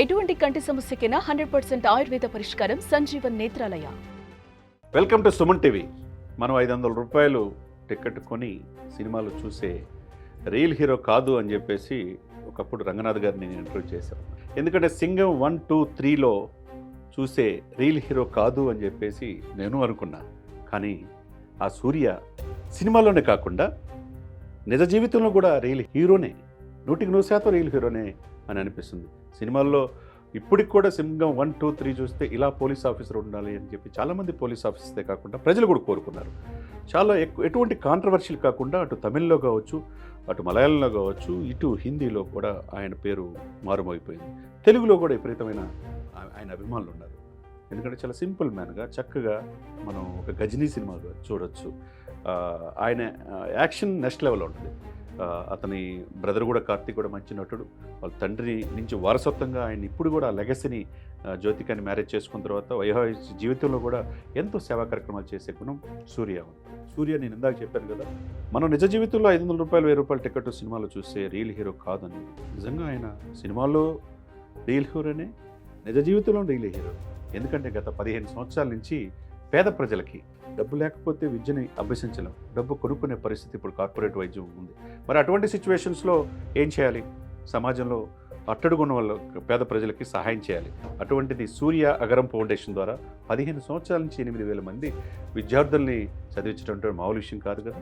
ఎటువంటి కంటి సమస్యకైనా 100% ఆయుర్వేద పరిష్కారం Sanjeevan Netralaya. Welcome to Suman TV. మనం 500 రూపాయలు టికెట్ కొని సినిమాలు చూసే రియల్ హీరో కాదు అని చెప్పేసి ఒకప్పుడు రంగనాథ్ గారిని నేను ఇంటర్వ్యూ చేశాను. ఎందుకంటే సింగం 1, 2, 3లో చూసే రియల్ హీరో కాదు అని చెప్పేసి నేను అనుకున్నా. కానీ ఆ సూర్య సినిమాలోనే కాకుండా నిజ జీవితంలో కూడా రియల్ హీరోనే, 100% రియల్ హీరోనే అని అనిపిస్తుంది. సినిమాల్లో ఇప్పటికి కూడా సింగం 1, 2, 3 చూస్తే ఇలా పోలీస్ ఆఫీసర్ ఉండాలి అని చెప్పి చాలామంది పోలీస్ ఆఫీసర్సే కాకుండా ప్రజలు కూడా కోరుకున్నారు. చాలా ఎటువంటి కాంట్రవర్షియల్ కాకుండా అటు తమిళ్లో కావచ్చు, అటు మలయాళంలో కావచ్చు, ఇటు హిందీలో కూడా ఆయన పేరు మారుమోగిపోయింది. తెలుగులో కూడా విపరీతమైన ఆయన అభిమానులు ఉన్నారు. ఎందుకంటే చాలా సింపుల్ మ్యాన్గా చక్కగా మనం ఒక గజనీ సినిమాగా చూడొచ్చు. ఆయన యాక్షన్ నెక్స్ట్ లెవెల్ ఉంటుంది. అతని బ్రదర్ కూడా కార్తీక్ కూడా మంచి నటుడు. వాళ్ళ తండ్రి నుంచి వారసత్వంగా ఆయన ఇప్పుడు కూడా లెగసీని జ్యోతికాని మ్యారేజ్ చేసుకున్న తర్వాత వైవాహిక జీవితంలో కూడా ఎంతో సేవా కార్యక్రమాలు చేసే గుణం సూర్య నేను ఇందాక చెప్పాను కదా, మనం నిజ జీవితంలో 500 రూపాయలు 1000 రూపాయల టికెట్ సినిమాలో చూసే రియల్ హీరో కాదని. నిజంగా ఆయన సినిమాలో రియల్ హీరోనే, నిజ జీవితంలో రియల్ హీరో. ఎందుకంటే గత 15 సంవత్సరాల నుంచి పేద ప్రజలకి డబ్బు లేకపోతే విద్యని అభ్యసించలేం, డబ్బు కొనుక్కునే పరిస్థితి ఇప్పుడు కార్పొరేట్ వైద్యం ఉంది. మరి అటువంటి సిచ్యువేషన్స్లో ఏం చేయాలి? సమాజంలో అట్టడుగున్న వాళ్ళ పేద ప్రజలకి సహాయం చేయాలి. అటువంటిది సూర్య అగరం ఫౌండేషన్ ద్వారా 15 సంవత్సరాల నుంచి 8,000 మంది విద్యార్థుల్ని చదివించడం మామూలు విషయం కాదు కదా.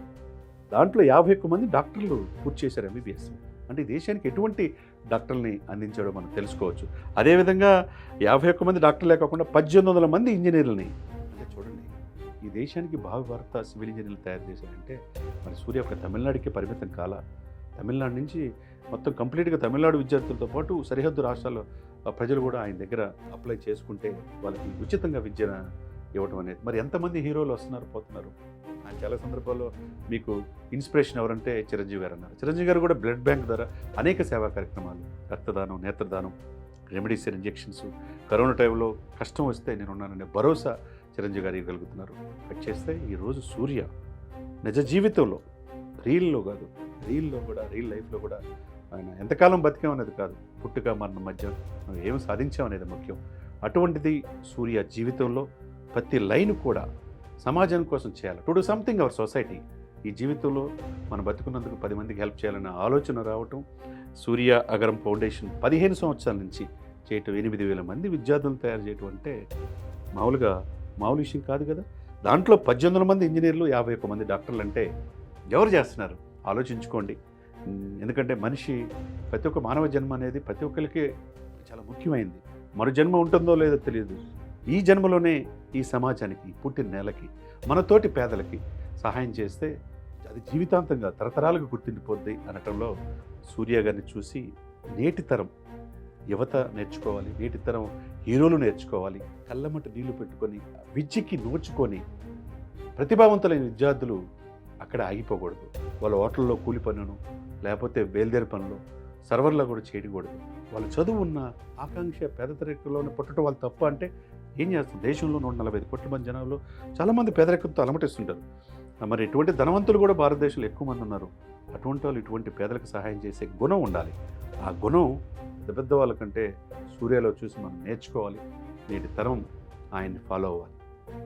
దాంట్లో 51 మంది డాక్టర్లు పూర్తి చేశారు MBBS. అంటే దేశానికి ఎటువంటి డాక్టర్ని అందించాడో మనం తెలుసుకోవచ్చు. అదేవిధంగా 51 మంది డాక్టర్లే కాకుండా 1800 మంది ఇంజనీర్లని, అంటే చూడండి, ఈ దేశానికి భారత సివిల్ ఇంజనీర్లు తయారు చేశారంటే మరి సూర్య ఒక తమిళనాడుకి పరిమితం కాల. తమిళనాడు నుంచి మొత్తం కంప్లీట్గా తమిళనాడు విద్యార్థులతో పాటు సరిహద్దు రాష్ట్రాల ప్రజలు కూడా ఆయన దగ్గర అప్లై చేసుకుంటే వాళ్ళకి ఉచితంగా విద్యను ఇవ్వటం అనేది. మరి ఎంతమంది హీరోలు వస్తున్నారు పోతున్నారు. ఆయన చాలా సందర్భాల్లో మీకు ఇన్స్పిరేషన్ ఎవరంటే చిరంజీవి గారు అన్నారు. చిరంజీవి గారు కూడా బ్లడ్ బ్యాంక్ ద్వారా అనేక సేవా కార్యక్రమాలు, రక్తదానం, నేత్రదానం, రెమెడీసిన్ ఇంజెక్షన్స్, కరోనా టైంలో కష్టం వస్తే నేనున్నాననే భరోసా చిరంజీవి గారు ఇవ్వగలుగుతున్నారు. కట్ చేస్తే ఈరోజు సూర్య నిజ జీవితంలో రియల్లో కాదు, రియల్ లైఫ్లో కూడా ఆయన ఎంతకాలం బతికామనేది కాదు, పుట్టుక మరణం మధ్య మనం ఏం సాధించామనేది ముఖ్యం. అటువంటిది సూర్య జీవితంలో ప్రతి లైన్ కూడా సమాజం కోసం చేయాలి. To do something our society. ఈ జీవితంలో మనం బతుకున్నందుకు 10 మందికి హెల్ప్ చేయాలన్న ఆలోచన రావటం, సూర్య అగరం ఫౌండేషన్ 15 సంవత్సరాల నుంచి చేయటం, 8,000 మంది విద్యార్థులను తయారు చేయటం అంటే మామూలు విషయం కాదు కదా. దాంట్లో 1800 మంది ఇంజనీర్లు, 51 మంది డాక్టర్లు అంటే ఎవరు చేస్తున్నారు? ఆలోచించుకోండి. ఎందుకంటే మనిషి, ప్రతి ఒక్క మానవ జన్మ అనేది ప్రతి ఒక్కరికి చాలా ముఖ్యమైనది. మరో జన్మ ఉంటుందో లేదో తెలియదు. ఈ జన్మలోనే ఈ సమాజానికి, పుట్టిన నేలకి, మనతోటి పేదలకి సహాయం చేస్తే అది జీవితాంతంగా తరతరాలకు గుర్తుండిపోద్ది అనటంలో సూర్య గారిని చూసి నేటి తరం యువత నేర్చుకోవాలి, నేటి తరం హీరోలు నేర్చుకోవాలి. కళ్ళమట నీళ్లు పెట్టుకొని విద్యకి నోచుకొని ప్రతిభావంతులైన విద్యార్థులు అక్కడ ఆగిపోకూడదు. వాళ్ళ హోటల్లో కూలి పనులను, లేకపోతే బయలుదేరి పనులు, సర్వర్లో కూడా చేయకూడదు. వాళ్ళు చదువు ఉన్న ఆకాంక్ష పేదరికంలోనే పుట్టడం వాళ్ళు తప్ప అంటే ఏం చేస్తారు? దేశంలో 145 కోట్ల మంది జనాల్లో చాలామంది పేదరికంతో అలమటిస్తుంటారు. మరి ఇటువంటి ధనవంతులు కూడా భారతదేశంలో ఎక్కువ మంది ఉన్నారు. అటువంటి వాళ్ళు ఇటువంటి పేదలకు సహాయం చేసే గుణం ఉండాలి. ఆ గుణం పెద్ద వాళ్ళకంటే సూర్యలో చూసి మనం నేర్చుకోవాలి. నేటి తరం ఆయన్ని ఫాలో అవ్వాలి.